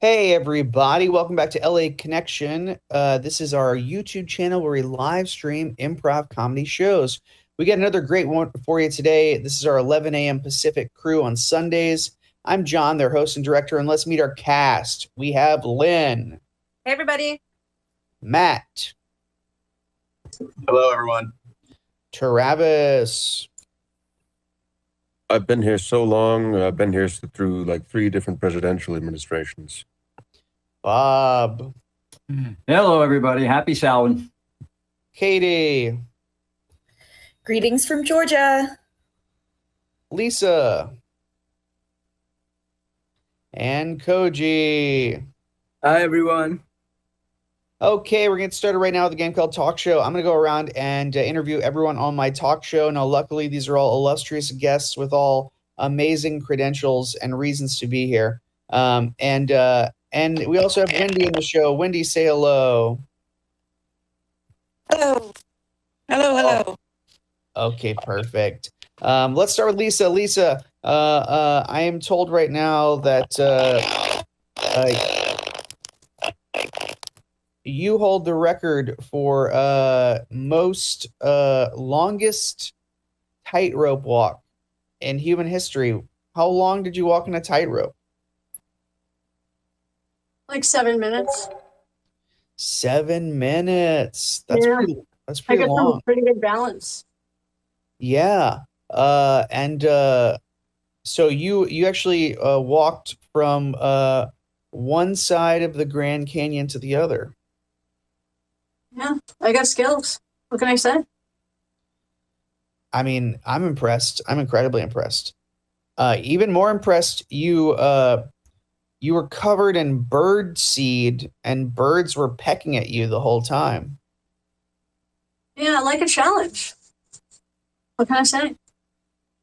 Hey everybody, welcome back to LA Connection. This is our YouTube channel where we live stream improv comedy shows. We got another great one for you today. This is our 11 a.m. Pacific crew on Sundays. I'm John, their host and director, and let's meet our cast. We have Lynn. Hey everybody. Matt. Hello everyone. Travis. I've been here so long. I've been here through like 3 different presidential administrations. Bob. Hello, everybody. Happy Samhain. Katie. Greetings from Georgia. Lisa. And Koji. Hi everyone. Okay, we're getting started right now with a game called Talk Show. I'm going to go around and interview everyone on my talk show. Now, luckily, these are all illustrious guests with all amazing credentials and reasons to be here. And we also have Wendy in the show. Wendy, say hello. Hello. Hello. Okay, perfect. Let's start with Lisa. Lisa, I am told right now that you hold the record for most longest tightrope walk in human history. How long did you walk in a tightrope? Like 7 minutes. 7 minutes. That's Yeah. that's I pretty got long. some pretty good balance. Yeah. So you actually walked from one side of the Grand Canyon to the other. Yeah, I got skills. What can I say? I mean, I'm impressed. I'm incredibly impressed. Even more impressed, you were covered in bird seed and birds were pecking at you the whole time. Yeah, I like a challenge. What can I say?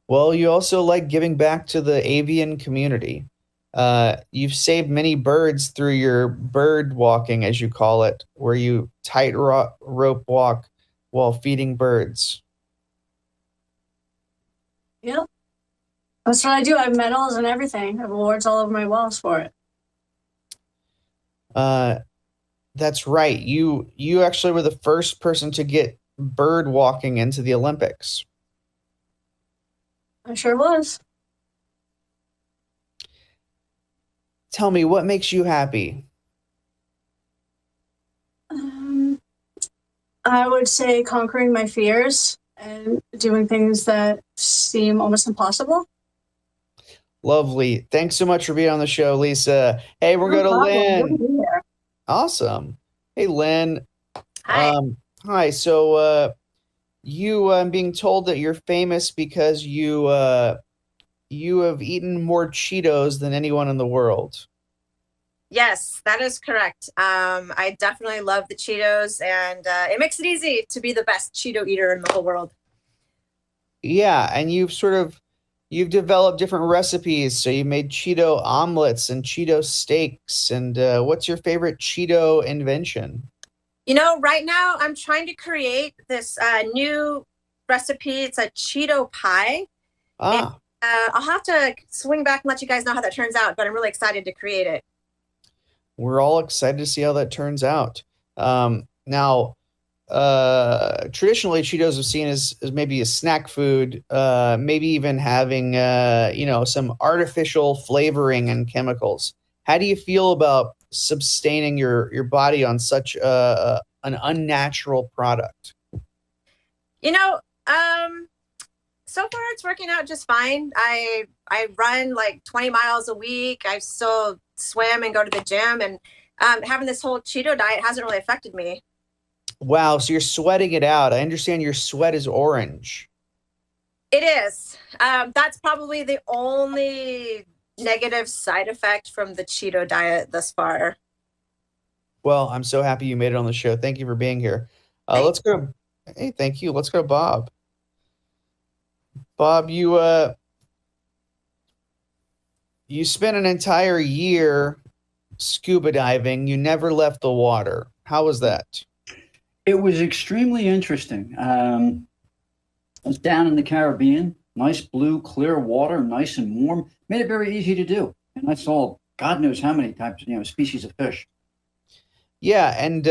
Well, you also like giving back to the avian community. You've saved many birds through your bird walking, as you call it, where you rope walk while feeding birds. Yeah. That's what I do. I have medals and everything. I have awards all over my walls for it. That's right. You actually were the first person to get bird walking into the Olympics. I sure was. Tell me, what makes you happy? I would say conquering my fears and doing things that seem almost impossible. Lovely. Thanks so much for being on the show, Lisa. Hey, we're going to Lynn. Awesome. Hey, Lynn. Hi. Hi. So I'm being told that you're famous because you have eaten more Cheetos than anyone in the world. Yes, that is correct. I definitely love the Cheetos, and it makes it easy to be the best Cheeto eater in the whole world. Yeah, and you've developed different recipes. So you made Cheeto omelets and Cheeto steaks. And what's your favorite Cheeto invention? You know, right now I'm trying to create this new recipe. It's a Cheeto pie. Ah. And, I'll have to swing back and let you guys know how that turns out, but I'm really excited to create it. We're all excited to see how that turns out. Now, traditionally, Cheetos are seen as maybe a snack food, maybe even having, some artificial flavoring and chemicals. How do you feel about sustaining your body on such an unnatural product? You know, so far it's working out just fine. I run like 20 miles a week. I still swim and go to the gym, and having this whole Cheeto diet hasn't really affected me. Wow, so you're sweating it out. I understand your sweat is orange. It is. That's probably the only negative side effect from the Cheeto diet thus far. Well, I'm so happy you made it on the show. Thank you for being here. Let's go. Hey, thank you. Let's go to Bob. Bob, you spent an entire year scuba diving. You never left the water. How was that? It was extremely interesting. I was down in the Caribbean, nice blue, clear water, nice and warm. Made it very easy to do. And I saw God knows how many types, species of fish. Yeah, and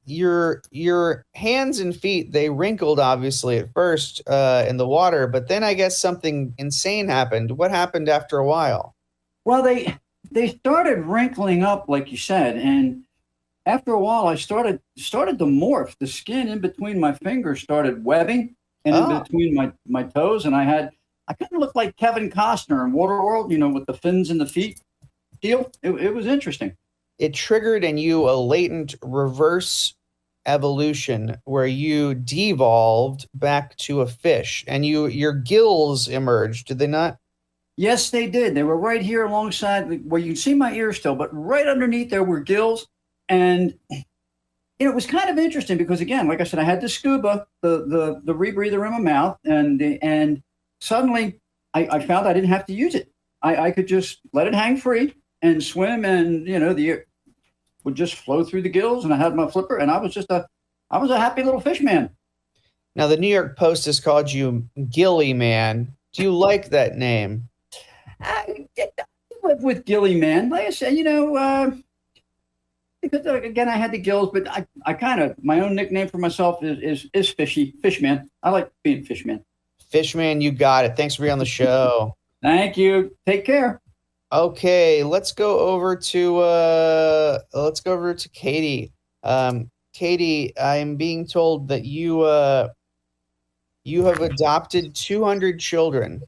your hands and feet, they wrinkled obviously at first in the water, but then I guess something insane happened. What happened after a while? Well, they started wrinkling up, like you said, and after a while, I started to morph. The skin in between my fingers started webbing, and in between my toes, and I kind of looked like Kevin Costner in Waterworld, with the fins in the feet deal. It was interesting. It triggered in you a latent reverse evolution where you devolved back to a fish, and your gills emerged, did they not? Yes, they did. They were right here alongside where you can see my ears still, but right underneath there were gills. And it was kind of interesting because, again, like I said, I had the scuba, the rebreather in my mouth, and suddenly I found I didn't have to use it. I could just let it hang free and swim, and the air would just flow through the gills, and I had my flipper, and I was a happy little fish man. Now, the New York Post has called you Gilly Man. Do you like that name? I went with Gilly Man. Like I said, because again, I had the gills, but I kind of, my own nickname for myself is Fishman. I like being Fishman. Fishman, you got it. Thanks for being on the show. Thank you. Take care. Okay, let's go over to Katie. Katie, I'm being told that you have adopted 200 children.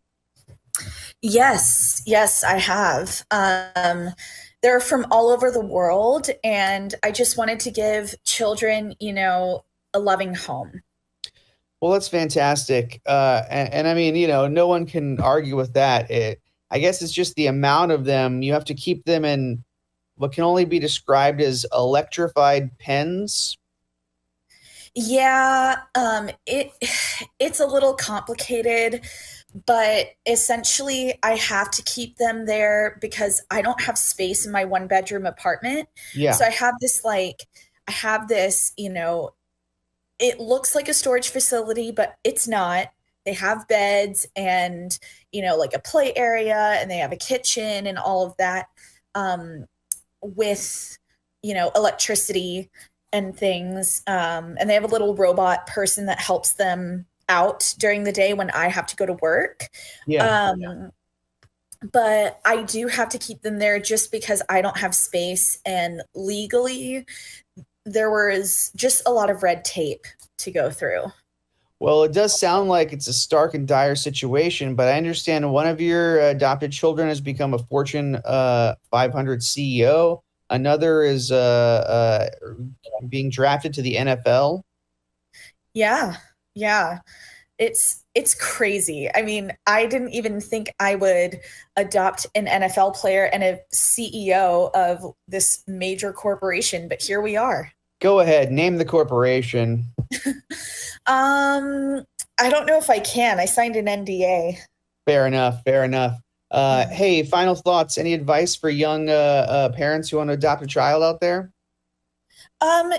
Yes, I have. They're from all over the world, and I just wanted to give children, a loving home. Well, that's fantastic. And I mean, no one can argue with that. I guess it's just the amount of them. You have to keep them in what can only be described as electrified pens. Yeah, it's a little complicated, but essentially I have to keep them there because I don't have space in my 1-bedroom apartment. Yeah. So I have this, it looks like a storage facility, but it's not. They have beds and, like a play area, and they have a kitchen and all of that, with, electricity and things. And they have a little robot person that helps them out during the day when I have to go to work. Yeah. But I do have to keep them there just because I don't have space, and legally there was just a lot of red tape to go through. Well, it does sound like it's a stark and dire situation, but I understand one of your adopted children has become a Fortune 500 CEO. Another is being drafted to the NFL. Yeah. It's crazy. I mean, I didn't even think I would adopt an NFL player and a CEO of this major corporation, but here we are. Go ahead, name the corporation. I don't know if I can. I signed an NDA. Fair enough. Hey, final thoughts. Any advice for young parents who want to adopt a child out there?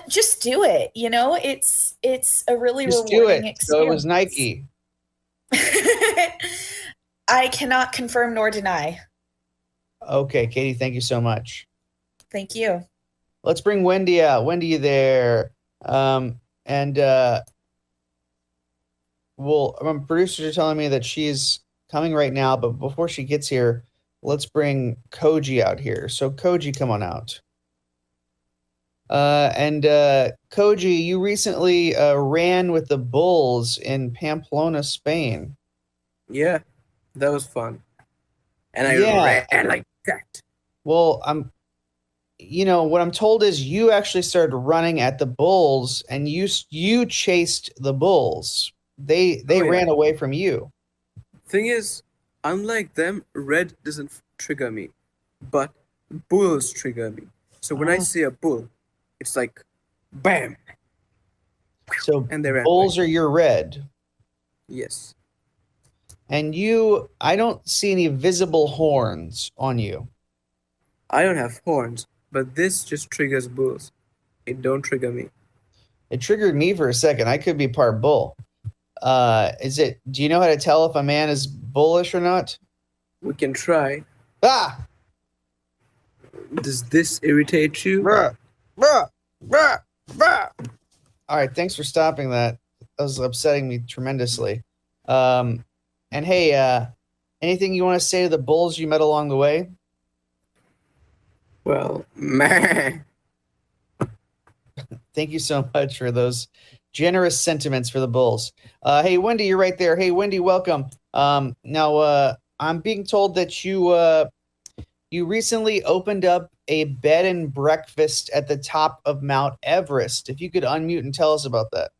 Just do it. It's a really Just rewarding do it. experience. So it was Nike. I cannot confirm nor deny. Okay, Katie, thank you so much. Thank you. Let's bring Wendy out. Wendy, you there? My producers are telling me that she's coming right now, but before she gets here, let's bring Koji out here. So Koji, come on out. Koji, you recently ran with the Bulls in Pamplona, Spain. Yeah, that was fun. And I ran like that. Well, what I'm told is you actually started running at the Bulls, and you chased the Bulls. They ran away from you. Thing is, unlike them, red doesn't trigger me, but bulls trigger me. So when I see a bull, it's like, bam. So and they ran Bulls away. are your red. Yes. And I don't see any visible horns on you. I don't have horns, but this just triggers bulls. It don't trigger me. It triggered me for a second. I could be part bull. Do you know how to tell if a man is bullish or not? We can try. Ah! Does this irritate you? Bruh, bruh, bruh, bruh. All right, thanks for stopping that. That was upsetting me tremendously. And hey, anything you want to say to the bulls you met along the way? Well, meh. Thank you so much for those generous sentiments for the bulls. Hey, Wendy, you're right there. Hey, Wendy, welcome. Now, I'm being told that you recently opened up a bed and breakfast at the top of Mount Everest. If you could unmute and tell us about that.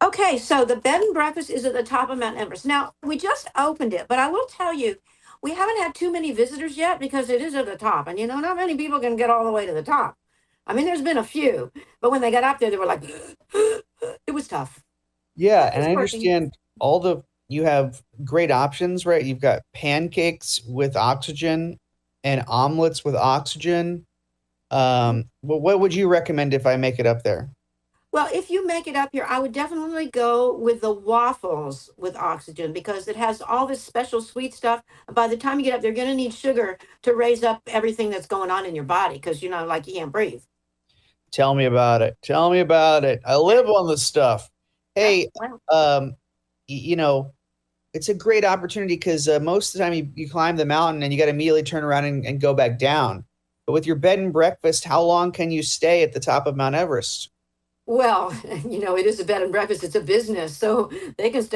Okay, so the bed and breakfast is at the top of Mount Everest. Now, we just opened it, but I will tell you, we haven't had too many visitors yet because it is at the top. And, not many people can get all the way to the top. I mean, there's been a few, but when they got up there, they were like, it was tough. Yeah, and I understand you have great options, right? You've got pancakes with oxygen and omelets with oxygen. Well, what would you recommend if I make it up there? Well, if you make it up here, I would definitely go with the waffles with oxygen because it has all this special sweet stuff. By the time you get up, they're going to need sugar to raise up everything that's going on in your body because, like you can't breathe. Tell me about it. Tell me about it. I live on this stuff. Hey, it's a great opportunity because most of the time you climb the mountain and you got to immediately turn around and go back down. But with your bed and breakfast, how long can you stay at the top of Mount Everest? Well, it is a bed and breakfast. It's a business. So they can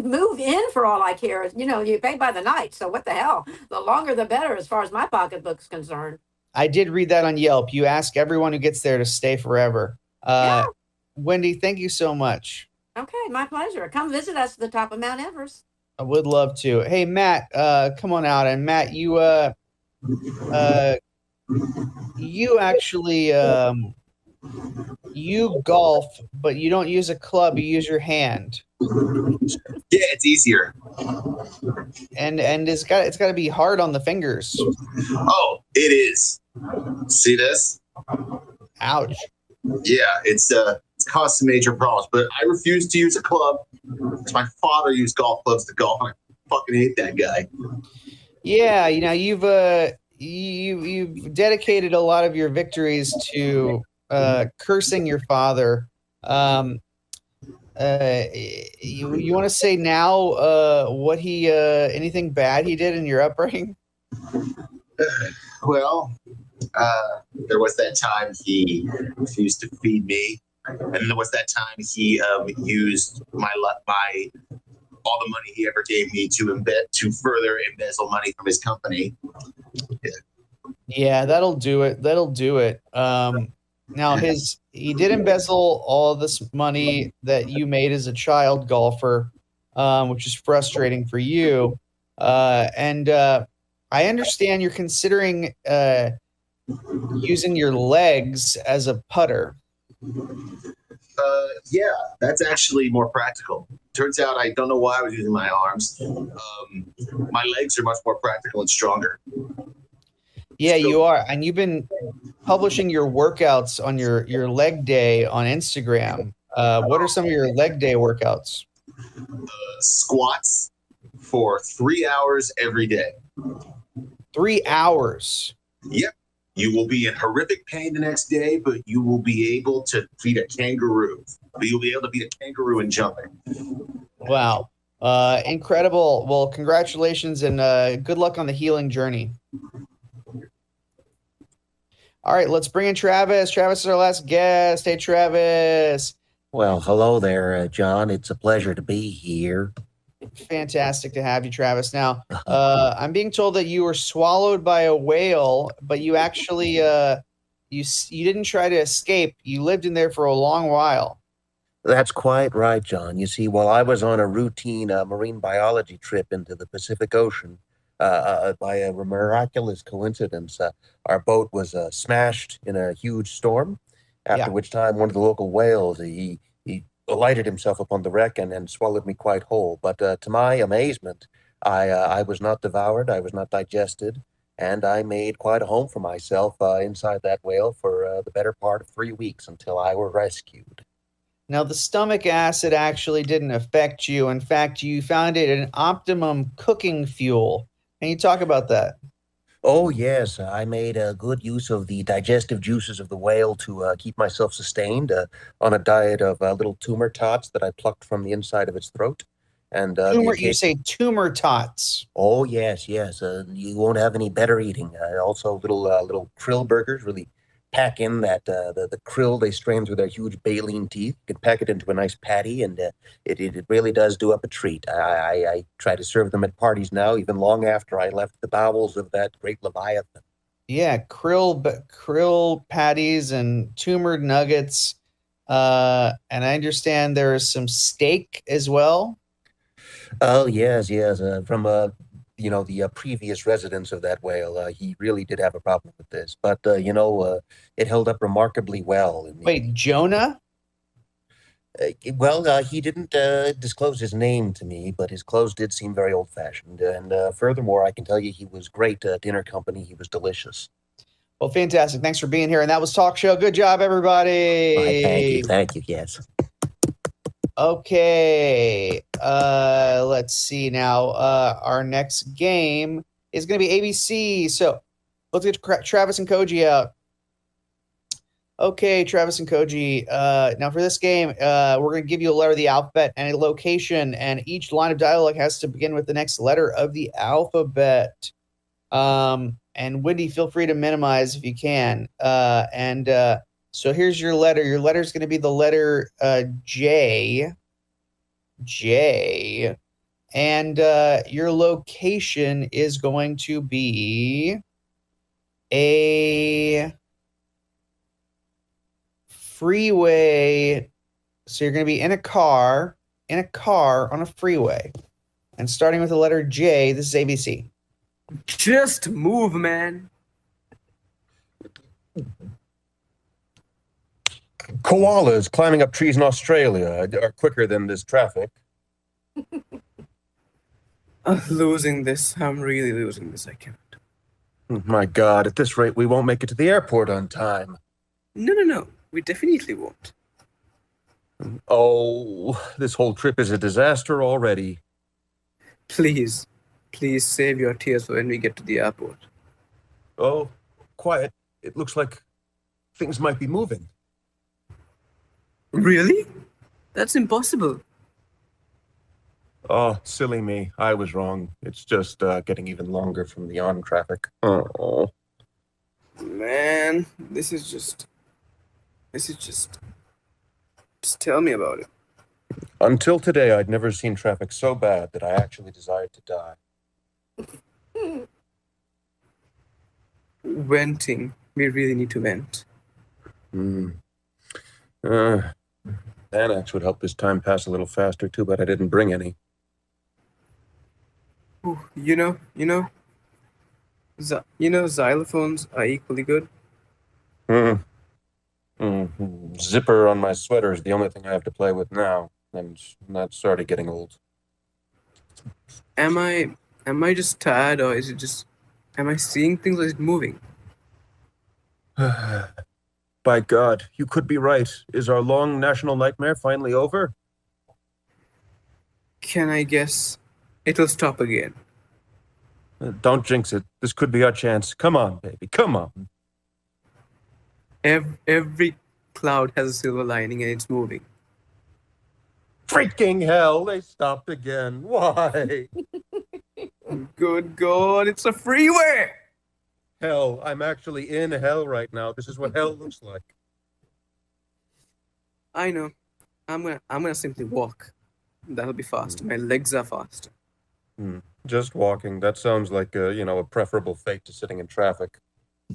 move in for all I care. You pay by the night. So what the hell? The longer, the better as far as my pocketbook's concerned. I did read that on Yelp. You ask everyone who gets there to stay forever. Yeah. Wendy, thank you so much. Okay, my pleasure. Come visit us at the top of Mount Everest. I would love to. Hey, Matt, come on out. And Matt, you actually you golf, but you don't use a club. You use your hand. Yeah, it's easier. And it's got to be hard on the fingers. Oh, it is. See this? Ouch. Yeah, it's caused some major problems, but I refuse to use a club. My father used golf clubs to golf, and I fucking hate that guy. Yeah, you've dedicated a lot of your victories to cursing your father. You want to say now what he anything bad he did in your upbringing? Well, there was that time he refused to feed me, and there was that time he used my all the money he ever gave me to further embezzle money from his company. Yeah, that'll do it. That'll do it. Now he did embezzle all this money that you made as a child golfer, which is frustrating for you. And I understand you're considering using your legs as a putter. Yeah, that's actually more practical. Turns out I don't know why I was using my arms. My legs are much more practical and stronger. Yeah, you are. And you've been publishing your workouts on your leg day on Instagram. What are some of your leg day workouts? Squats for 3 hours every day. 3 hours? Yep. You will be in horrific pain the next day, but you will be able to beat a kangaroo. You'll be able to beat a kangaroo in jumping. Wow. Incredible. Well, congratulations and good luck on the healing journey. All right, let's bring in Travis. Travis is our last guest. Hey, Travis. Well, hello there, John. It's a pleasure to be here. Fantastic to have you, Travis. Now, I'm being told that you were swallowed by a whale, but you actually you didn't try to escape. You lived in there for a long while. That's quite right, John. You see, while I was on a routine marine biology trip into the Pacific Ocean, by a miraculous coincidence, our boat was smashed in a huge storm, after which time one of the local whales, he alighted himself upon the wreck and swallowed me quite whole. But to my amazement, I was not devoured, I was not digested, and I made quite a home for myself inside that whale for the better part of 3 weeks until I were rescued. Now, the stomach acid actually didn't affect you. In fact, you found it an optimum cooking fuel. Can you talk about that? Oh, yes. I made a good use of the digestive juices of the whale to keep myself sustained on a diet of little tumor tots that I plucked from the inside of its throat. And You say tumor tots. Oh, yes, yes. You won't have any better eating. Also, little krill burgers really pack in that the krill they strain through their huge baleen teeth. You can pack it into a nice patty, and it really does do up a treat. I try to serve them at parties now, even long after I left the bowels of that great leviathan. Yeah, krill patties and tumored nuggets. And I understand there is some steak as well. Oh, yes, yes. From the previous residents of that whale, he really did have a problem with this. But it held up remarkably well. Wait, Jonah? Well, he didn't disclose his name to me, but his clothes did seem very old-fashioned. And furthermore, I can tell you he was great dinner company. He was delicious. Well, fantastic. Thanks for being here. And that was Talk Show. Good job, everybody. Thank you. Thank you. Yes. Okay. Let's see now. Our next game is going to be ABC. So let's get Travis and Koji out. Okay, Travis and Koji. Now for this game, we're going to give you a letter of the alphabet and a location, and each line of dialogue has to begin with the next letter of the alphabet. And Wendy, feel free to minimize if you can. So here's your letter. Your letter is going to be the letter J. J. And your location is going to be a freeway. So you're going to be in a car on a freeway. And starting with the letter J, this is ABC. Just move, man. Koalas climbing up trees in Australia are quicker than this traffic. I'm losing this. I'm really losing this. I can't. My God, at this rate, we won't make it to the airport on time. No. We definitely won't. Oh, this whole trip is a disaster already. Please save your tears for when we get to the airport. Oh, quiet. It looks like things might be moving. Really? That's impossible. Oh, silly me. I was wrong. It's just getting even longer from the on traffic. Oh. Man, just tell me about it. Until today, I'd never seen traffic so bad that I actually desired to die. Venting. We really need to vent. Xanax would help this time pass a little faster too, but I didn't bring any. Ooh, xylophones are equally good. Zipper on my sweater is the only thing I have to play with now, and that's started getting old. Am I just tired, or is it just? Am I seeing things, or is it moving? By God, you could be right. Is our long national nightmare finally over? Can I guess? It'll stop again. Don't jinx it. This could be our chance. Come on, baby. Come on. Every cloud has a silver lining and it's moving. Freaking hell, they stopped again. Why? Good God, it's a freeway! Hell, I'm actually in hell right now. This is what hell looks like. I know. I'm gonna simply walk. That'll be faster. My legs are faster. Just walking. That sounds like a preferable fate to sitting in traffic.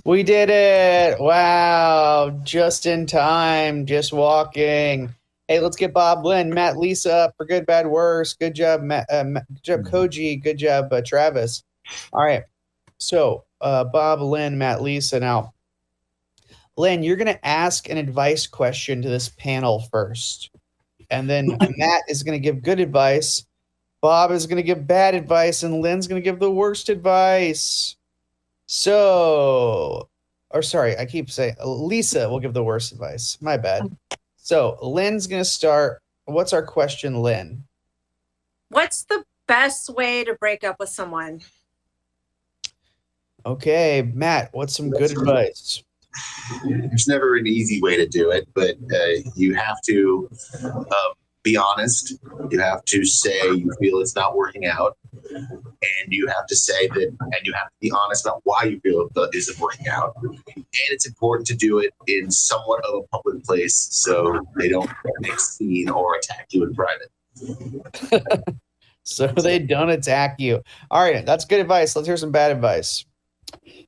We did it. Wow. Just in time. Just walking. Hey, let's get Bob, Lynn, Matt, Lisa up for good, bad, worse. Good job, Matt, good job, Koji. Good job, Travis. All right. So, Bob, Lynn, Matt, Lisa. Now, Lynn, you're going to ask an advice question to this panel first. And then Matt is going to give good advice. Bob is going to give bad advice. And Lynn's going to give the worst advice. So, or sorry, I keep saying Lisa will give the worst advice. My bad. So Lynn's going to start. What's our question, Lynn? What's the best way to break up with someone? Okay, Matt, what's some good advice? There's never an easy way to do it, but you have to be honest. You have to say you feel it's not working out, and you have to say that, and you have to be honest about why you feel it isn't working out. And it's important to do it in somewhat of a public place so they don't make a scene or attack you in private. So they don't attack you. All right, that's good advice. Let's hear some bad advice.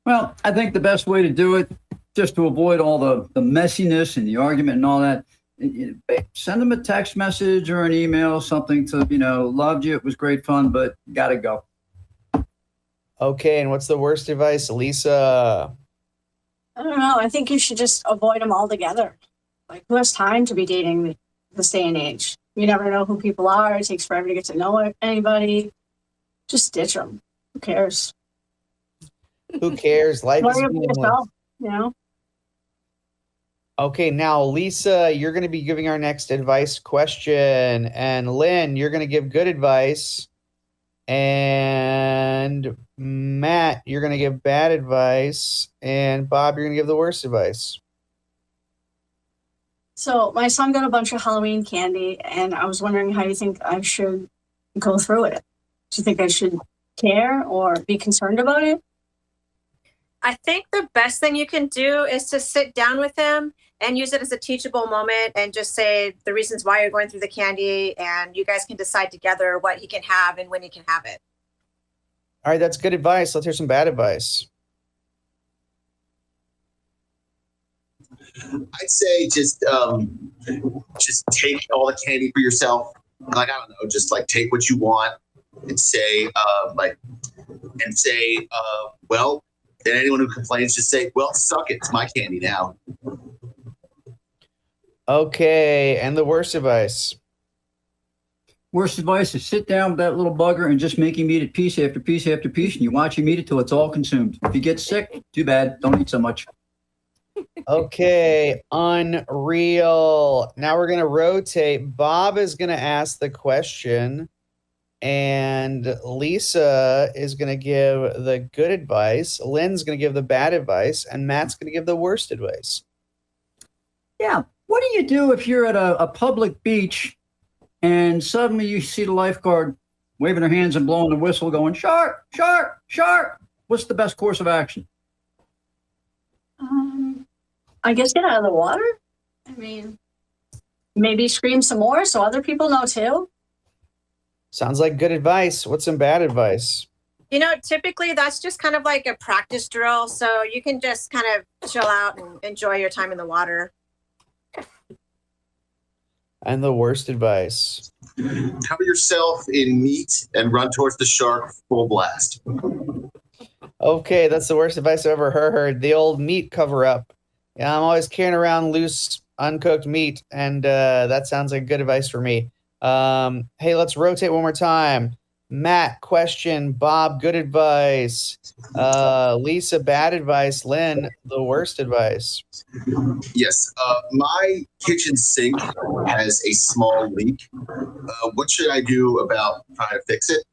Well, I think the best way to do it, just to avoid all the messiness and the argument and all that, send them a text message or an email, something to, loved you, it was great fun, but gotta go. Okay, and what's the worst advice, Lisa? I don't know. I think you should just avoid them altogether. Like, who has time to be dating this day and age? You never know who people are. It takes forever to get to know anybody. Just ditch them. Who cares? Who cares? Life is Worry about meaningless. yourself, Okay, now Lisa, you're going to be giving our next advice question, and Lynn, you're going to give good advice, and Matt, you're going to give bad advice, and Bob, you're going to give the worst advice. So my son got a bunch of Halloween candy, and I was wondering how you think I should go through it. Do you think I should care or be concerned about it? I think the best thing you can do is to sit down with him and use it as a teachable moment and just say the reasons why you're going through the candy, and you guys can decide together what he can have and when he can have it. All right, that's good advice. Let's hear some bad advice. I'd say just take all the candy for yourself. Like, I don't know, just like take what you want and say, well, then anyone who complains, just say, well, suck it. It's my candy now. Okay, and the worst advice. Worst advice is sit down with that little bugger and just make him eat it piece after piece after piece, and you watch him eat it till it's all consumed. If you get sick, too bad. Don't eat so much. Okay, unreal. Now we're going to rotate. Bob is going to ask the question, and Lisa is going to give the good advice. Lynn's going to give the bad advice, and Matt's going to give the worst advice. Yeah. What do you do if you're at a public beach and suddenly you see the lifeguard waving her hands and blowing the whistle going, shark, shark, shark? What's the best course of action? I guess get out of the water. I mean, maybe scream some more so other people know too. Sounds like good advice. What's some bad advice? Typically that's just kind of like a practice drill. So you can just kind of chill out and enjoy your time in the water. And the worst advice. Cover yourself in meat and run towards the shark full blast. Okay, that's the worst advice I've ever heard. The old meat cover up. Yeah, I'm always carrying around loose, uncooked meat, and that sounds like good advice for me. Hey, let's rotate one more time. Matt, question. Bob, good advice. Lisa, bad advice. Lynn, the worst advice. Yes, my kitchen sink has a small leak. What should I do about trying to fix it?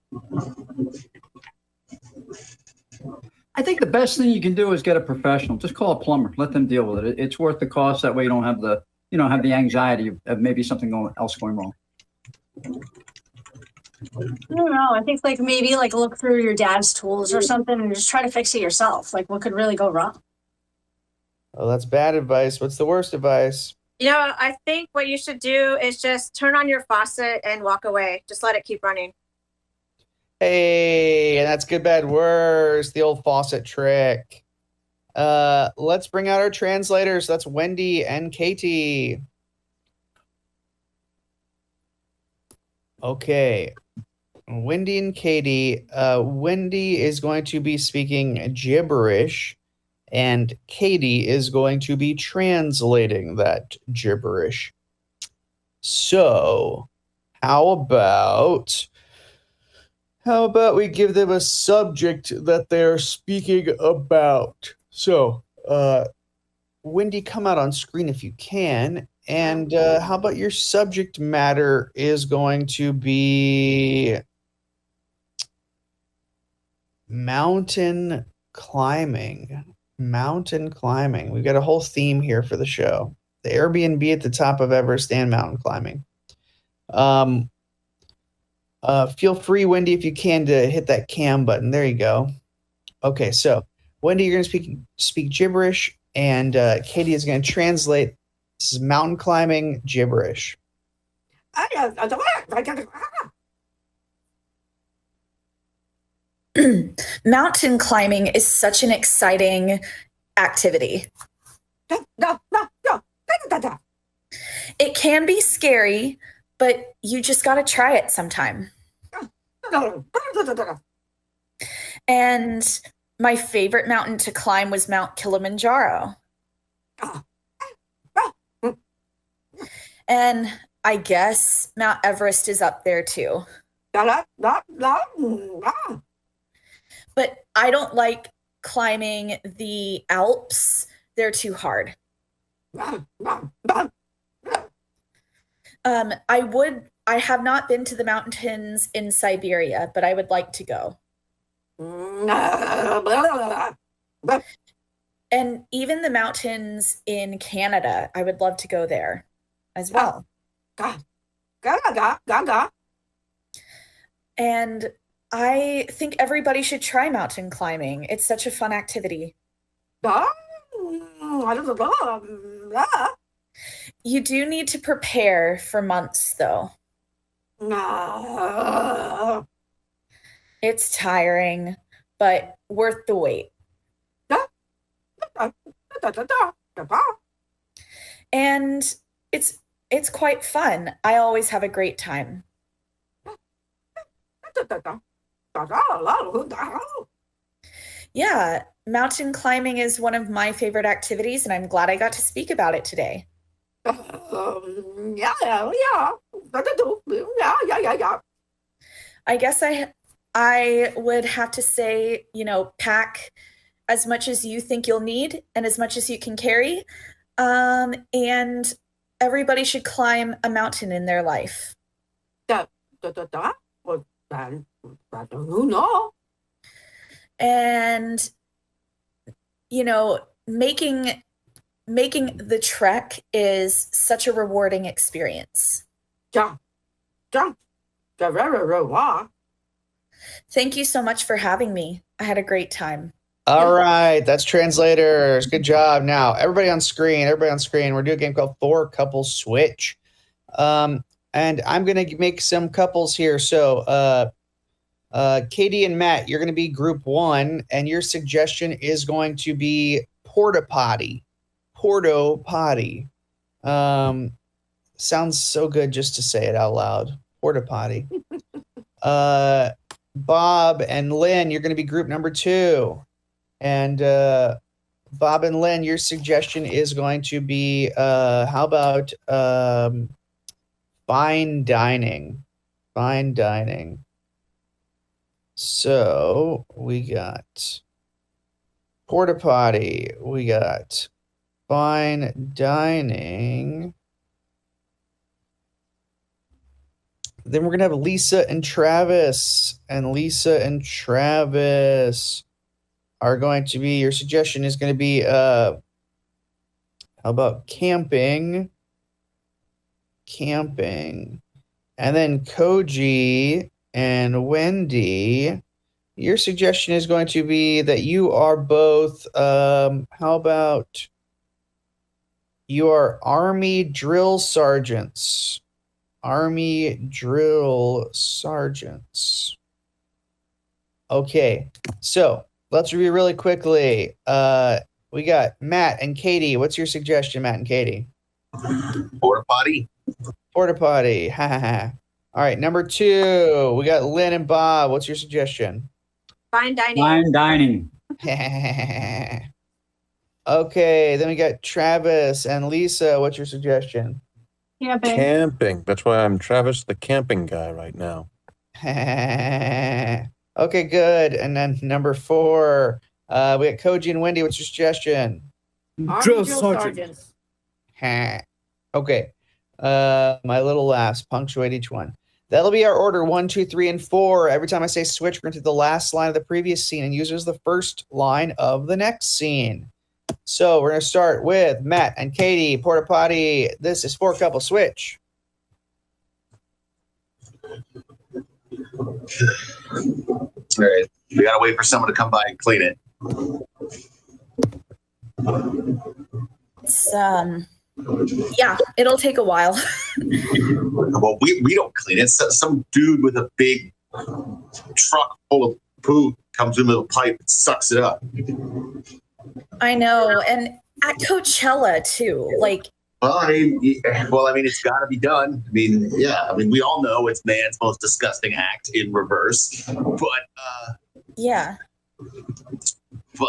I think the best thing you can do is get a professional. Just call a plumber. Let them deal with it. It's worth the cost. That way you don't have the anxiety of maybe something else going wrong. I don't know. I think maybe look through your dad's tools or something and just try to fix it yourself. Like, what could really go wrong? Oh, that's bad advice. What's the worst advice? I think what you should do is just turn on your faucet and walk away. Just let it keep running. Hey, and that's good, bad, worst. The old faucet trick. Let's bring out our translators. That's Wendy and Katie. Okay. Wendy and Katie. Wendy is going to be speaking gibberish, and Katie is going to be translating that gibberish. So, how about we give them a subject that they're speaking about? So, Wendy, come out on screen if you can, And how about your subject matter is going to be mountain climbing. Mountain climbing. We've got a whole theme here for the show. The Airbnb at the top of Everest and mountain climbing. Feel free, Wendy, if you can, to hit that cam button. There you go. Okay, so Wendy, you're going to speak gibberish, and Katie is going to translate. This is mountain climbing gibberish. Mountain climbing is such an exciting activity. It can be scary, but you just got to try it sometime. And my favorite mountain to climb was Mount Kilimanjaro. And I guess Mount Everest is up there too. But I don't like climbing the Alps. They're too hard. I have not been to the mountains in Siberia, but I would like to go. And even the mountains in Canada, I would love to go there as well. And I think everybody should try mountain climbing. It's such a fun activity. You do need to prepare for months, though. It's tiring, but worth the wait. And it's quite fun. I always have a great time. Yeah, mountain climbing is one of my favorite activities, and I'm glad I got to speak about it today. I guess I would have to say, pack as much as you think you'll need and as much as you can carry. And everybody should climb a mountain in their life. And making the trek is such a rewarding experience. Thank you so much for having me. I had a great time. All right, that's translators. Good job. Now, everybody on screen. We're doing a game called Four Couple Switch. And I'm going to make some couples here. So, Katie and Matt, you're going to be group one, and your suggestion is going to be porta potty. Porta potty. Sounds so good just to say it out loud. Porta potty. Bob and Lynn, you're going to be group number two. And Bob and Lynn, your suggestion is going to be, how about fine dining? Fine dining. So we got porta potty. We got fine dining. Then we're going to have Lisa and Travis. And Lisa and Travis are going to be, your suggestion is going to be, how about camping? Camping. And then Koji and Wendy, your suggestion is going to be that you are both, how about you are Army drill sergeants? Army drill sergeants. Okay, so let's review really quickly. We got Matt and Katie. What's your suggestion, Matt and Katie? Porta potty. Porta potty. Ha ha ha. All right, number two, we got Lynn and Bob. What's your suggestion? Fine dining. Fine dining. Okay, then we got Travis and Lisa. What's your suggestion? Camping. Camping. That's why I'm Travis, the camping guy right now. Okay, good. And then number four, we got Koji and Wendy. What's your suggestion? Drill sergeants. Okay. My little laughs punctuate each one. That'll be our order 1, 2, 3, and 4. Every time I say switch, we're going to the last line of the previous scene and use the first line of the next scene. So we're going to start with Matt and Katie, porta potty. This is 4 couple switch. All right. We gotta wait for someone to come by and clean it. It's yeah, it'll take a while. Well, we don't clean it. Some dude with a big truck full of poo comes in with a pipe and sucks it up. I know, and at Coachella too. Like, well, I mean, it's got to be done. I mean, yeah. I mean, we all know it's man's most disgusting act in reverse. But yeah. But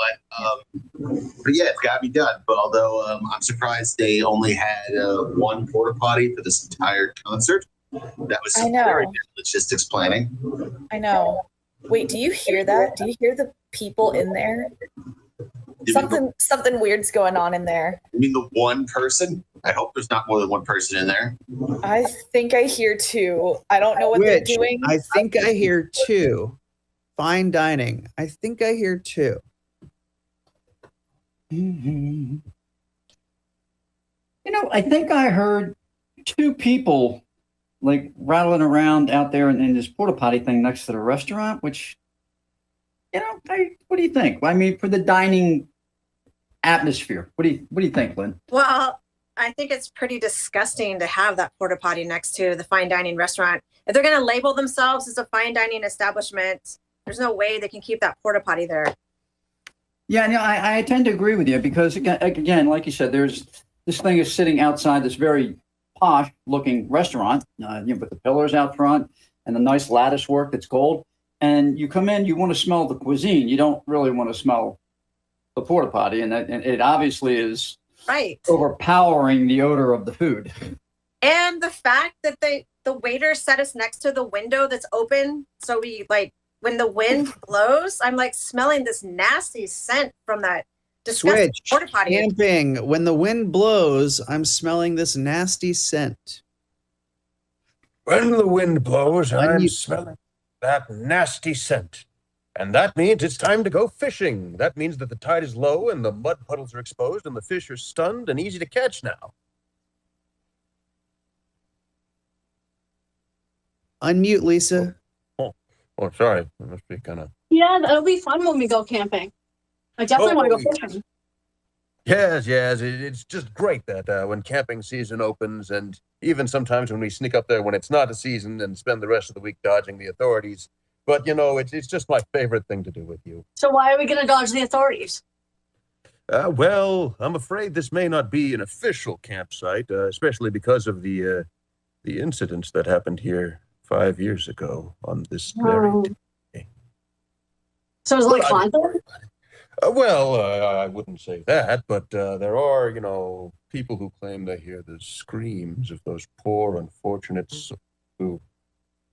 yeah, it's got to be done. But although I'm surprised they only had one porta potty for this entire concert. That was some very good logistics planning. I know. Wait, do you hear that? Do you hear the people in there? Something weird's going on in there. You mean the one person? I hope there's not more than one person in there. I think I hear 2. I don't know what they're doing. I think I hear 2. Fine dining. I think I hear 2. Mm-hmm. You know, I think I heard 2 people like rattling around out there in this porta potty thing next to the restaurant, which, you know, what do you think? I mean, for the dining atmosphere, what do you think, Lynn? Well, I think it's pretty disgusting to have that porta potty next to the fine dining restaurant. If they're going to label themselves as a fine dining establishment, there's no way they can keep that porta potty there. Yeah, no, I tend to agree with you because again, like you said, there's this thing is sitting outside this very posh looking restaurant, with the pillars out front and the nice lattice work that's gold. And you come in, you want to smell the cuisine. You don't really want to smell the porta potty, and it obviously is right overpowering the odor of the food. And the fact that the waiter set us next to the window that's open, so we when the wind blows, I'm smelling this nasty scent from that disgusting porta potty. Camping. When the wind blows, I'm smelling this nasty scent. When the wind blows, I'm smelling that nasty scent. And that means it's time to go fishing. That means that the tide is low and the mud puddles are exposed and the fish are stunned and easy to catch now. Unmute, Lisa. Oh, sorry. It must be kind of... Yeah, that'll be fun when we go camping. I definitely want to go fishing. Yes. It's just great that when camping season opens, and even sometimes when we sneak up there when it's not a season and spend the rest of the week dodging the authorities. But, it's just my favorite thing to do with you. So why are we going to dodge the authorities? Well, I'm afraid this may not be an official campsite, especially because of the incidents that happened here 5 years ago on this very day. So it's like haunted? Well, I wouldn't say that, but there are, people who claim they hear the screams of those poor unfortunates who...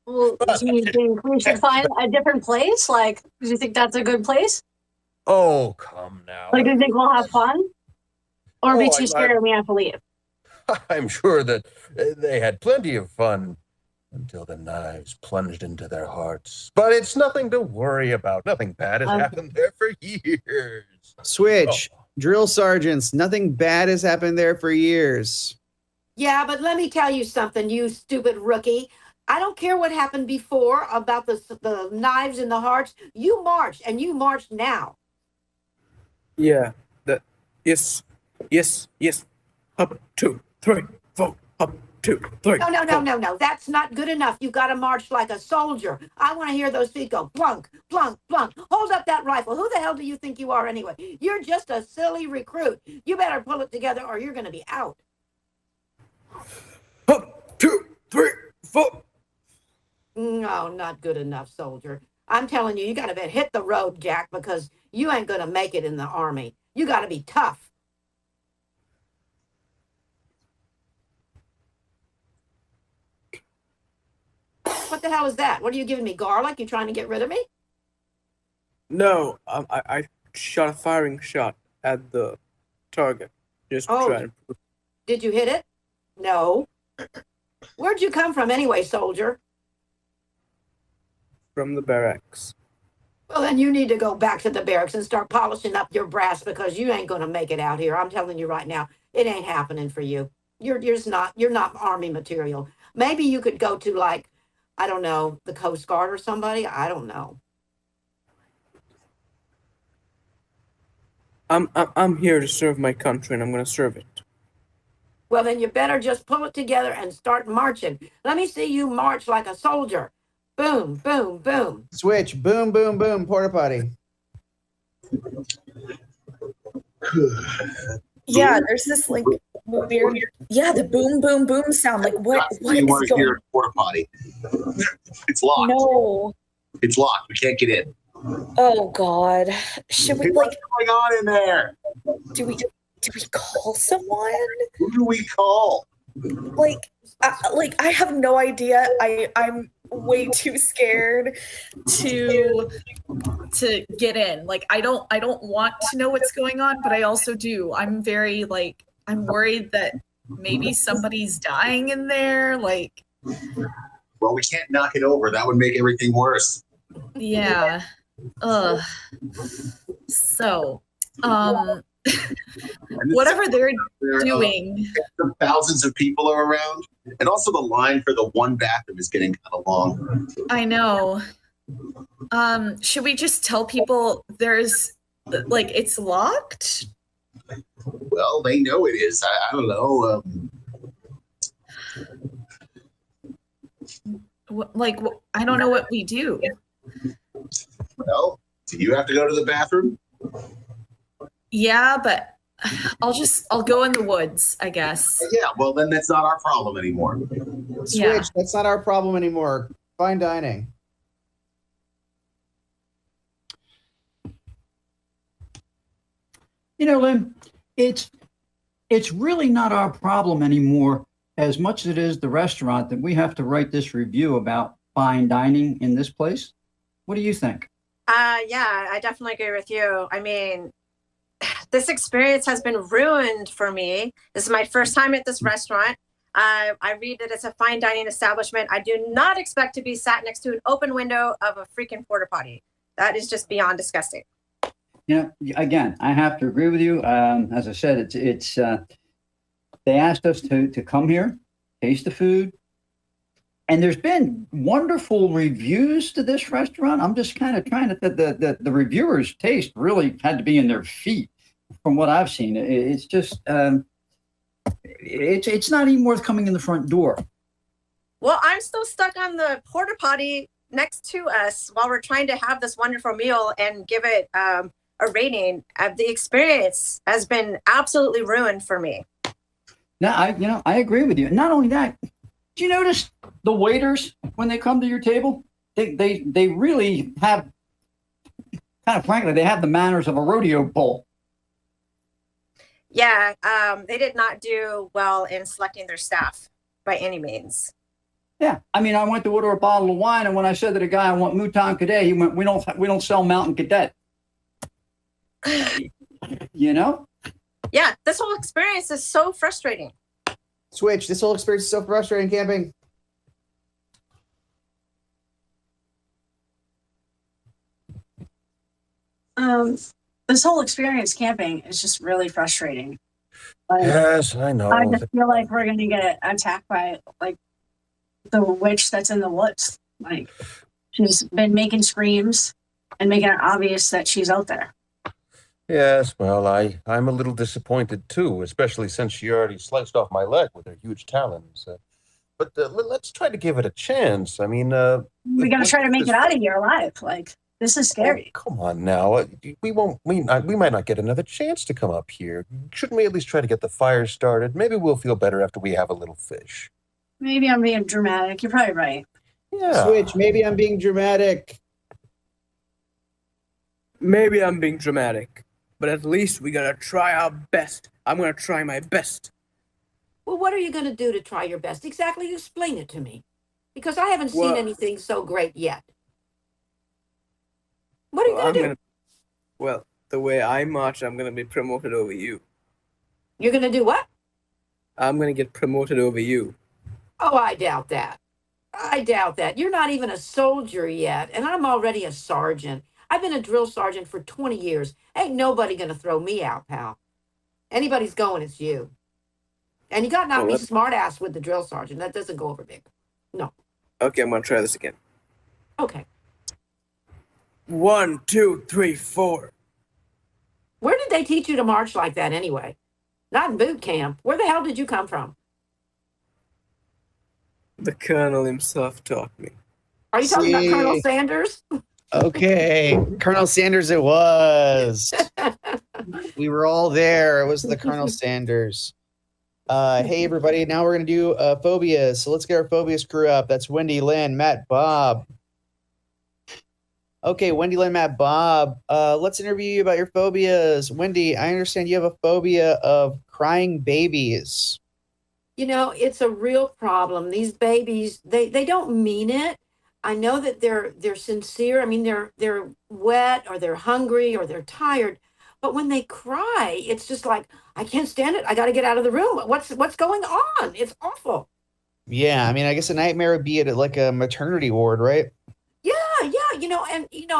Well, do you think we should find a different place? Do you think that's a good place? Oh, come now. Do you think we'll have fun? Or are we too scared and we have to leave? I'm sure that they had plenty of fun until the knives plunged into their hearts. But it's nothing to worry about. Nothing bad has happened there for years. Switch. Drill sergeants. Nothing bad has happened there for years. Yeah, but let me tell you something, you stupid rookie. I don't care what happened before about the knives in the hearts. You marched, and you marched now. Yeah. Yes. Up, 2, 3, 4. Up, 2, 3. No. That's not good enough. You got to march like a soldier. I want to hear those feet go plunk, plunk, plunk. Hold up that rifle. Who the hell do you think you are anyway? You're just a silly recruit. You better pull it together or you're going to be out. Up, 2, 3, 4. No, not good enough, soldier. I'm telling you, you got to hit the road, Jack, because you ain't going to make it in the army. You got to be tough. What the hell is that? What are you giving me, garlic? You trying to get rid of me? No, I shot a firing shot at the target. Just to try and... Did you hit it? No. Where'd you come from anyway, soldier? From the barracks. Well, then you need to go back to the barracks and start polishing up your brass because you ain't going to make it out here. I'm telling you right now, it ain't happening for you. You're not army material. Maybe you could go to like, I don't know, the Coast Guard or somebody. I don't know. I'm here to serve my country, and I'm going to serve it. Well, then you better just pull it together and start marching. Let me see you march like a soldier. Boom, boom, boom. Switch. Boom, boom, boom. Porta potty. Yeah, there's this like weird, yeah, the boom, boom, boom sound. Like what You is want to going? hear a porta potty? It's locked. No. It's locked. We can't get in. Oh God. Should we What's going on in there? do we call someone? Who do we call? Like I have no idea. I'm way too scared to get in. Like I don't want to know what's going on, but I also do. I'm very like I'm worried that maybe somebody's dying in there. Like, well, we can't knock it over. That would make everything worse. Yeah. So, whatever they're doing. Thousands of people are around. And also the line for the one bathroom is getting kind of long. I know. Should we just tell people there's like it's locked? Well, they know it is. I don't know. I don't know what we do. Well, do you have to go to the bathroom? Yeah, but I'll go in the woods, I guess. Yeah, well, then that's not our problem anymore. Switch. Yeah. That's not our problem anymore. Fine dining. You know, Lynn, it's really not our problem anymore as much as it is the restaurant that we have to write this review about fine dining in this place. What do you think? Yeah, I definitely agree with you. I mean, this experience has been ruined for me. This is my first time at this restaurant. I read that it's a fine dining establishment. I do not expect to be sat next to an open window of a freaking porta potty. That is just beyond disgusting. You know, again, I have to agree with you. As I said, it's they asked us to come here, taste the food, and there's been wonderful reviews to this restaurant. I'm just kind of trying to the reviewers' taste really had to be in their feet from what I've seen. It's just it's not even worth coming in the front door. Well, I'm still stuck on the porta potty next to us while we're trying to have this wonderful meal and give it a rating. The experience has been absolutely ruined for me. Now, I agree with you. Not only that, do you notice the waiters when they come to your table? They really have, kind of frankly, they have the manners of a rodeo bull. Yeah, they did not do well in selecting their staff by any means. Yeah, I mean, I went to order a bottle of wine, and when I said to the guy, "I want Mouton Cadet," he went, "We don't sell Mountain Cadet." You know? Yeah, this whole experience is so frustrating. Switch. This whole experience is so frustrating camping. This whole experience camping is just really frustrating. Like, Yes, I know. I just feel like we're gonna get attacked by like the witch that's in the woods. Like she's been making screams and making it obvious that she's out there. Yes, well, I'm a little disappointed too, especially since she already sliced off my leg with her huge talons. But let's try to give it a chance. I mean, We gotta try to make it out of here alive. Like this is scary. Oh, come on now. We might not get another chance to come up here. Shouldn't we at least try to get the fire started? Maybe we'll feel better after we have a little fish. Maybe I'm being dramatic. You're probably right. Yeah. Switch. Maybe I'm being dramatic. Maybe I'm being dramatic, but at least we gotta try our best. I'm gonna try my best. Well, what are you going to do to try your best? Exactly, explain it to me. Because I haven't seen Well- anything so great yet. What are you going to do? Well, the way I march, I'm gonna be promoted over you. You're going to do what? I'm gonna get promoted over you. Oh, I doubt that. I doubt that. You're not even a soldier yet, and I'm already a sergeant. I've been a drill sergeant for 20 years. Ain't nobody gonna throw me out, pal. Anybody's going, it's you. And you got to not be smart ass with the drill sergeant. That doesn't go over big. No. Okay, I'm gonna try this again. Okay. 1, 2, 3, 4. Where did they teach you to march like that anyway? Not in boot camp. Where the hell did you come from? The Colonel himself taught me. Are you talking about Colonel Sanders? Okay, Colonel Sanders it was. We were all there. It was the Colonel Sanders. Hey, everybody. Now we're going to do phobias. So let's get our phobias crew up. That's Wendy, Lynn, Matt, Bob. Okay, Wendy, Lynn, Matt, Bob. Let's interview you about your phobias. Wendy, I understand you have a phobia of crying babies. You know, it's a real problem. These babies, they don't mean it. I know that they're sincere. I mean, they're wet or they're hungry or they're tired. But when they cry, it's just like, I can't stand it. I got to get out of the room. What's going on? It's awful. Yeah, I mean, I guess a nightmare would be at like a maternity ward, right? Yeah.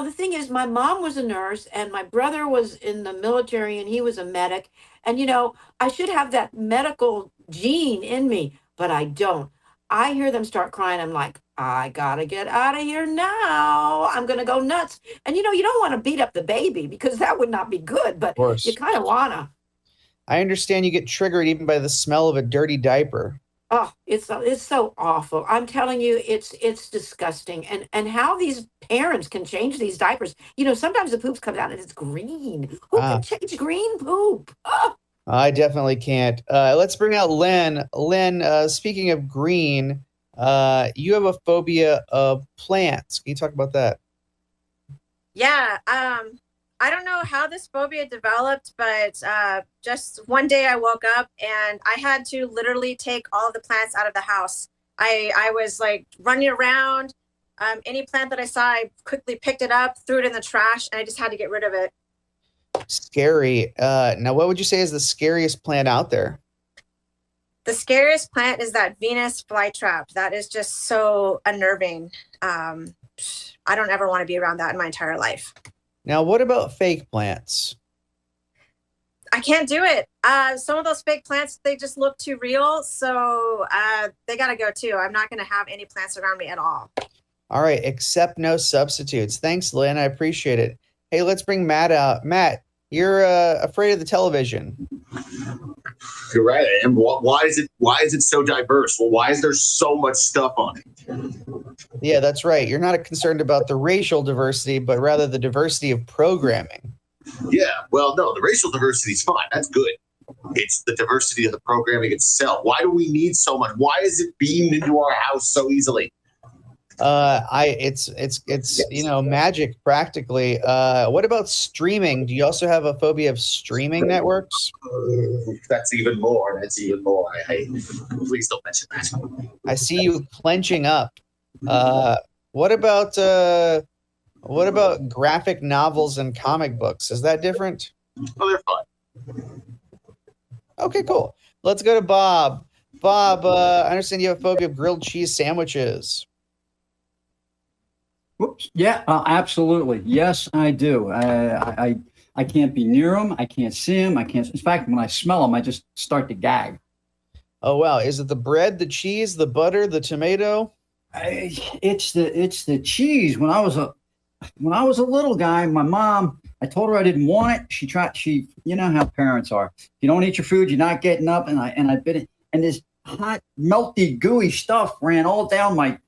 The thing is, my mom was a nurse and my brother was in the military and he was a medic. And, I should have that medical gene in me, but I don't. I hear them start crying. I'm like, I gotta get out of here now. I'm gonna go nuts. And you don't want to beat up the baby because that would not be good, but you kind of wanna. I understand you get triggered even by the smell of a dirty diaper. Oh, it's so awful. I'm telling you, it's disgusting. And how these parents can change these diapers. Sometimes the poop comes out and it's green. Who can change green poop? Oh. I definitely can't. Let's bring out Lynn. Lynn, speaking of green, you have a phobia of plants. Can you talk about that? Yeah. I don't know how this phobia developed, but just one day I woke up and I had to literally take all of the plants out of the house. I was like running around. Any plant that I saw, I quickly picked it up, threw it in the trash, and I just had to get rid of it. Scary. Now, what would you say is the scariest plant out there? The scariest plant is that Venus flytrap. That is just so unnerving. I don't ever want to be around that in my entire life. Now, what about fake plants? I can't do it. Some of those fake plants, they just look too real. So they got to go too. I'm not going to have any plants around me at all. All right. Accept no substitutes. Thanks, Lynn. I appreciate it. Hey, let's bring Matt out. Matt, you're afraid of the television. You're right. And why is it so diverse? Well, why is there so much stuff on it? Yeah, that's right. You're not concerned about the racial diversity, but rather the diversity of programming. Yeah, well, no, the racial diversity is fine. That's good. It's the diversity of the programming itself. Why do we need so much? Why is it beamed into our house so easily? It's magic practically. What about streaming? Do you also have a phobia of streaming networks? That's even more. I please don't mention that. I see you clenching up. What about graphic novels and comic books? Is that different? Oh, they're fun. Okay, cool. Let's go to Bob. Bob, I understand you have a phobia of grilled cheese sandwiches. Whoops. Yeah, absolutely. Yes, I do. I can't be near them. I can't see them. I can't. In fact, when I smell them, I just start to gag. Oh wow! Is it the bread, the cheese, the butter, the tomato? It's the cheese. When I was a little guy, my mom, I told her I didn't want it. She you know how parents are. You don't eat your food, you're not getting up. And I bit it, and this hot, melty, gooey stuff ran all down my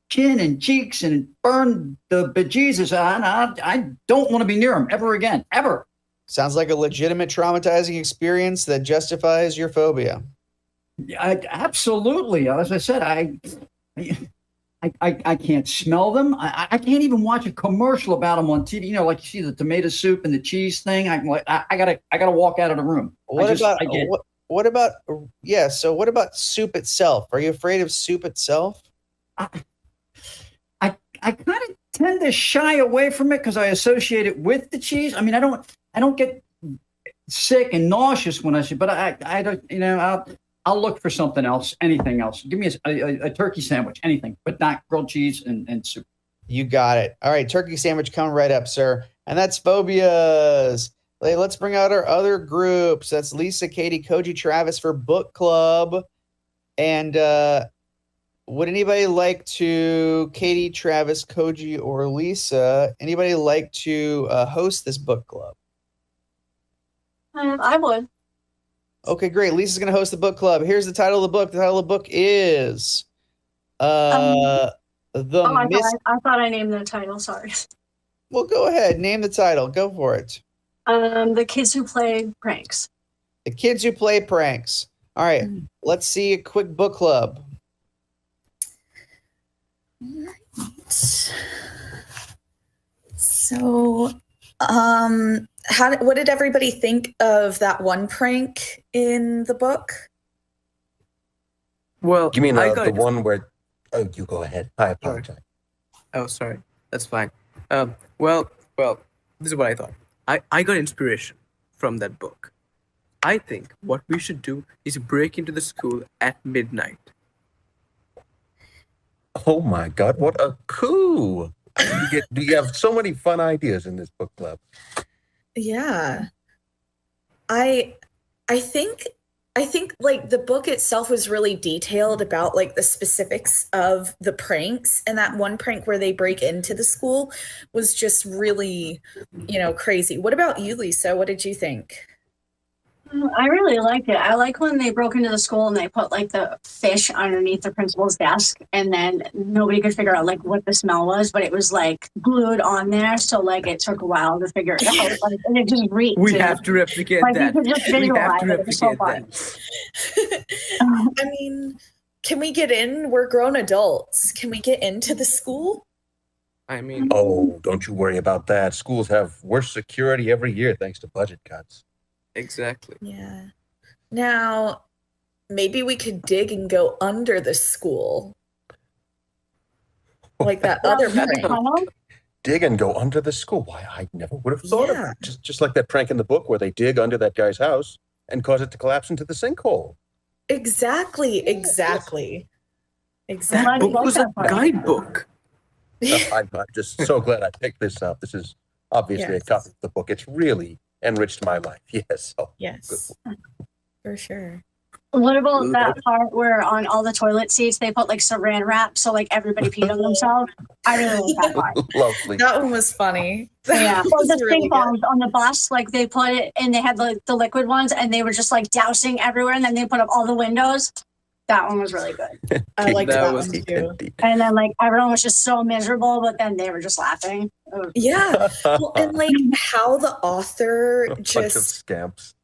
chin and cheeks and burned the bejesus. I don't want to be near them ever again, ever. Sounds like a legitimate traumatizing experience that justifies your phobia. Absolutely. As I said, I can't smell them. I can't even watch a commercial about them on TV. Like you see the tomato soup and the cheese thing. I'm like, I gotta walk out of the room. What about soup itself? Are you afraid of soup itself? I kind of tend to shy away from it because I associate it with the cheese. I mean, I don't get sick and nauseous when I see, but I don't, I'll look for something else, anything else. Give me a turkey sandwich, anything, but not grilled cheese and soup. You got it. All right, turkey sandwich coming right up, sir. And that's phobias. Let's bring out our other groups. That's Lisa, Katie, Koji, Travis for book club. And would anybody like to, Katie, Travis, Koji, or Lisa, anybody like to host this book club? I would. Okay, great. Lisa's going to host the book club. Here's the title of the book. The title of the book is I thought I named the title. Sorry. Well, go ahead. Name the title. Go for it. The Kids Who Play Pranks. The Kids Who Play Pranks. All right. Let's see a quick book club. So, what did everybody think of that one prank in the book? Well, You mean the one where? Oh, you go ahead. I apologize. Oh, sorry. That's fine. Well, this is what I thought. I got inspiration from that book. I think what we should do is break into the school at midnight. Oh my God! What a coup! You have so many fun ideas in this book club. Yeah. I think like the book itself was really detailed about like the specifics of the pranks, and that one prank where they break into the school was just really, crazy. What about you, Lisa? What did you think? I really liked it. I like when they broke into the school and they put like the fish underneath the principal's desk, and then nobody could figure out like what the smell was, but it was like glued on there, so like it took a while to figure it out. Like, and it just reeked. We have to replicate like, that. You could just We have visualize to it. It was so replicate fun. that. I mean, can we get in? We're grown adults. Can we get into the school? I mean, Oh, don't you worry about that. Schools have worse security every year thanks to budget cuts. exactly. Yeah. Now, maybe we could dig and go under the school. Like that other prank. Dig and go under the school. Why, I never would have thought of Yeah. it. Just like that prank in the book where they dig under that guy's house and cause it to collapse into the sinkhole. Exactly. I Book like was a that part. guidebook. I'm just so glad I picked this up. This is obviously Yes. a copy of the book. It's really enriched my life. Yes. Oh, Yes, for sure. What about that part where on all the toilet seats they put like saran wrap so like everybody peed on themselves? I really like that part. lovely. That one was funny. Yeah, That or was the really stink good. bombs on the bus, like they put it and they had the liquid ones and they were just like dousing everywhere, and then they put up all the windows. That one was really good. I liked That that was one too. And then like everyone was just so miserable, but then they were just laughing. Yeah. Well, and like how the author A bunch of just, scamps.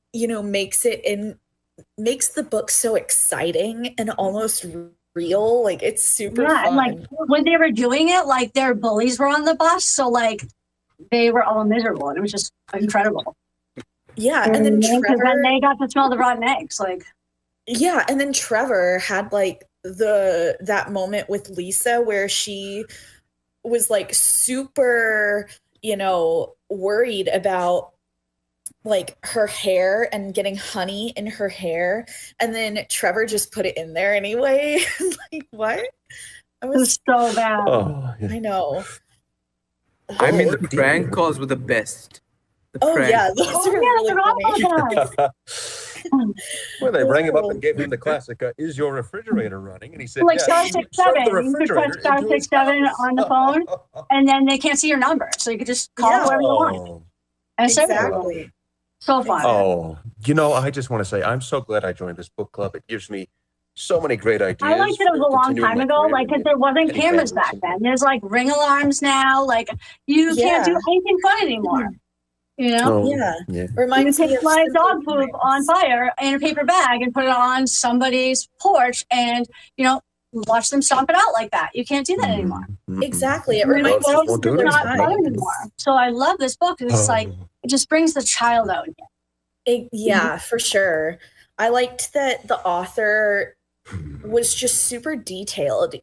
makes the book so exciting and almost real. Like it's super Yeah, fun. and like when they were doing it, like their bullies were on the bus, so like they were all miserable, and it was just incredible. Yeah, and then then Trevor, they got to smell the rotten eggs. Like, yeah, and then Trevor had like that moment with Lisa where she was like super, worried about like her hair and getting honey in her hair, and then Trevor just put it in there anyway. Like what? I it was was, so bad. Oh, I know. I mean, the dear. prank calls were the best. The Oh prank yeah, calls. those are yeah, really they're all funny. bad. Well, they Those rang him are up and gave him the classic, is your refrigerator running? And he said, Like yes. star He 67. shoved the You could press refrigerator star into his 67 house. on the phone, and then they can't see your number, so you could just call Yeah. whoever you want. Oh, And it's everywhere. Exactly. So fun. oh, I just want to say, I'm so glad I joined this book club. It gives me so many great ideas. I liked it. It was for a long continuing time my ago, career like because in there wasn't any cameras families back and- then. There's like ring alarms now. Like you can't do Yeah. anything fun anymore. You know, Oh, Yeah. yeah. you Reminds me take of my Simple dog poop on Minds. fire in a paper bag and put it on somebody's porch, and watch them stomp it out like that. You can't do that anymore. Mhm. Exactly. It You know, reminds just me of won't do it Simple It's not anymore. fun Minds. anymore. So I love this book. It's like Oh. it just brings the child out again. Yeah, for sure. I liked that the author was just super detailed,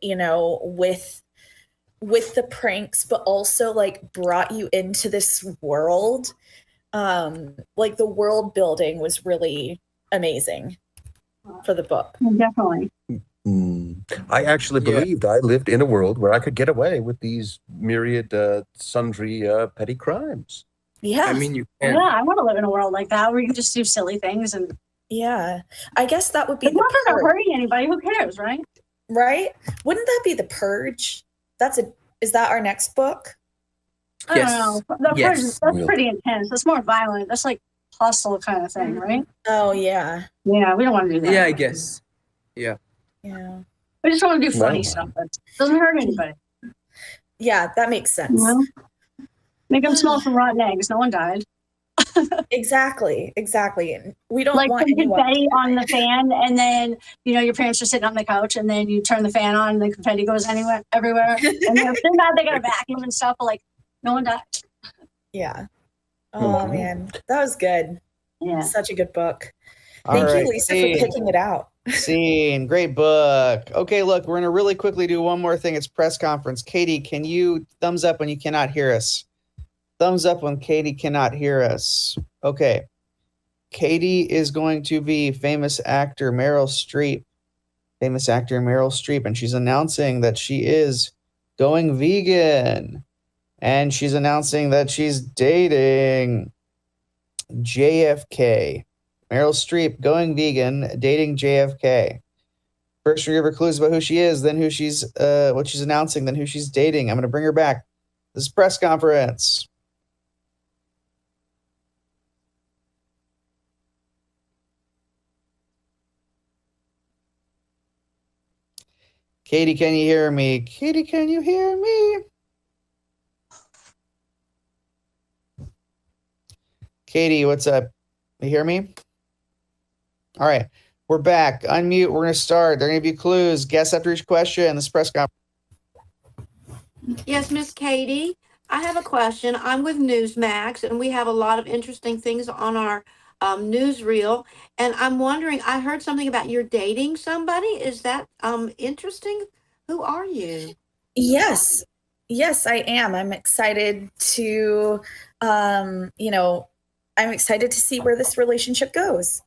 with the pranks, but also like brought you into this world. Like the world building was really amazing. for the book. Definitely. I actually Yeah. believed I lived in a world where I could get away with these myriad, sundry, petty crimes. Yeah. I mean, you Yeah, can. I want to live in a world like that where you can just do silly things and Yeah. I guess that would be as long as they're the not purge, hurting anybody, who cares, right? right? Wouldn't that be the purge? Is that our next book? I don't know. The purge, Yes. that's pretty intense. That's more violent. That's like hustle kind of thing, right? Oh yeah. Yeah, we don't want to do that. Yeah, I guess. Yeah. Yeah. We just want to do funny No. stuff that doesn't hurt anybody. Yeah, that makes sense. You know? Make them smell some rotten eggs. No one died. Exactly. And we don't Like want some anyone. confetti on the fan, and then your parents are sitting on the couch, and then you turn the fan on, and the confetti goes everywhere. And if they're not, they got a vacuum and stuff. But like, no one died. Yeah. Oh man, that was good. Yeah. Such a good book. All Thank right, you, Lisa, scene. for picking it out. Scene, great book. Okay, look, we're gonna really quickly do one more thing. It's press conference. Katie, can you thumbs up when you cannot hear us? Thumbs up when Katie cannot hear us. Okay. Katie is going to be famous actor Meryl Streep. Famous actor Meryl Streep, and she's announcing that she is going vegan. And she's announcing that she's dating JFK. Meryl Streep going vegan, dating JFK. First, we give her clues about who she is, then who she's, what she's announcing, then who she's dating. I'm going to bring her back. This is press conference. Katie, can you hear me? Katie, can you hear me? Katie, what's up? You hear me? All right, we're back. Unmute. We're going to start. They're going to give you clues. Guess after each question. This press conference. Yes, Miss Katie, I have a question. I'm with Newsmax, and we have a lot of interesting things on our newsreel. And I'm wondering, I heard something about you're dating somebody. Is that interesting? Who are you? Yes, I am. I'm excited to, I'm excited to see where this relationship goes.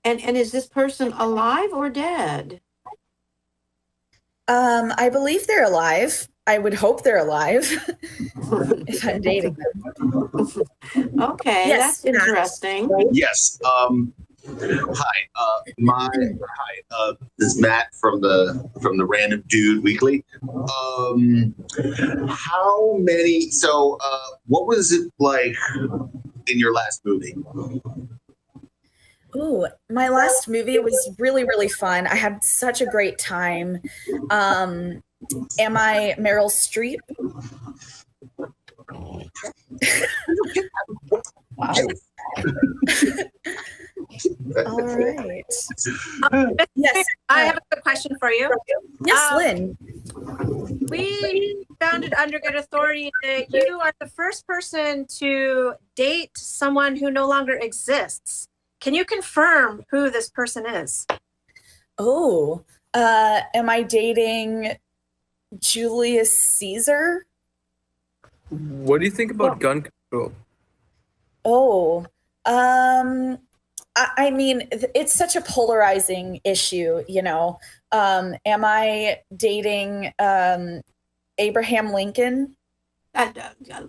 And is this person alive or dead? I believe they're alive. I would hope they're alive if I'm dating them. Okay, Yes, that's interesting. Yes. Hi. This is Matt from the Random Dude Weekly. How many? So, what was it like in your last movie? Ooh, my last movie was really, really fun. I had such a great time. Am I Meryl Streep? All right. Yes. I have a quick question for you. Yes, Lynn. We found it under good authority that you are the first person to date someone who no longer exists. Can you confirm who this person is? Oh, am I dating Julius Caesar? What do you think about gun control? Oh, I mean, it's such a polarizing issue, Am I dating Abraham Lincoln?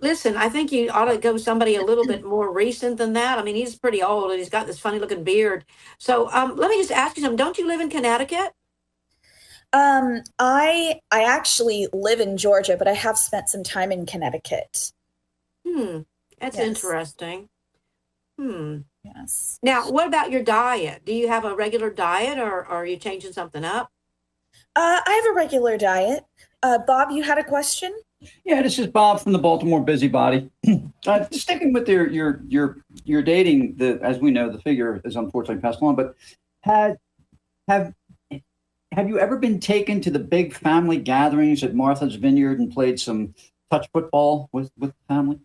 Listen, I think you ought to go somebody a little bit more recent than that. I mean, he's pretty old and he's got this funny looking beard. So let me just ask you something. Don't you live in Connecticut? I actually live in Georgia, but I have spent some time in Connecticut. That's interesting. Yes. Now, what about your diet? Do you have a regular diet or are you changing something up? I have a regular diet. Bob, you had a question? Yeah, this is Bob from the Baltimore Busybody. Sticking with your dating, as we know, the figure is unfortunately passed on. But have you ever been taken to the big family gatherings at Martha's Vineyard and played some touch football with the family?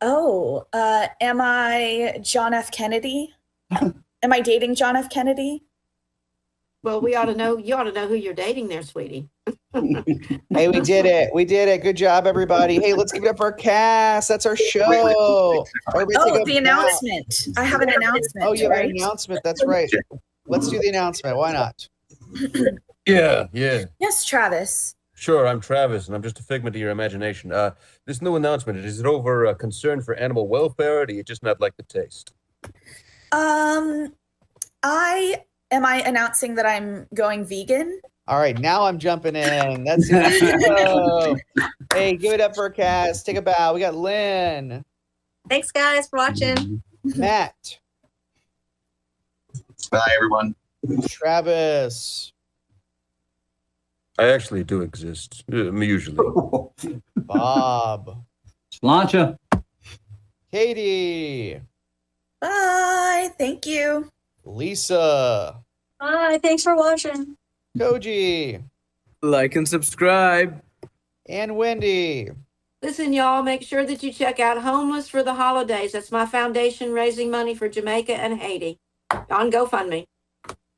Oh, am I John F. Kennedy? Am I dating John F. Kennedy? Well, you ought to know who you're dating there, sweetie. Hey, we did it. Good job, everybody. Hey, let's give it up for our cast. That's our show. Everybody take a The bow. announcement. I have an announcement. Oh, you have right? an announcement. That's right. let's do the announcement. Why not? Yeah. Yes, Travis. Sure, I'm Travis, and I'm just a figment of your imagination. This new announcement, is it over concern for animal welfare, or do you just not like the taste? Am I announcing that I'm going vegan? All right, now I'm jumping in. That's it. Hey, give it up for a cast. Take a bow. We got Lynn. Thanks, guys, for watching. Matt. Bye, everyone. Travis. I actually do exist, usually. Bob. Slancha. Katie. Bye. Thank you. Lisa. Bye. Thanks for watching. Koji. Like and subscribe. And Wendy. Listen, y'all, make sure that you check out Homeless for the Holidays. That's my foundation raising money for Jamaica and Haiti on GoFundMe.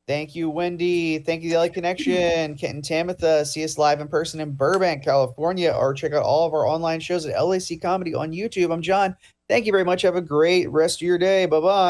Thank you, Wendy. Thank you, the LA Connection. Kent and Tamitha. See us live in person in Burbank, California, or check out all of our online shows at LAC Comedy on YouTube. I'm John. Thank you very much. Have a great rest of your day. Bye-bye.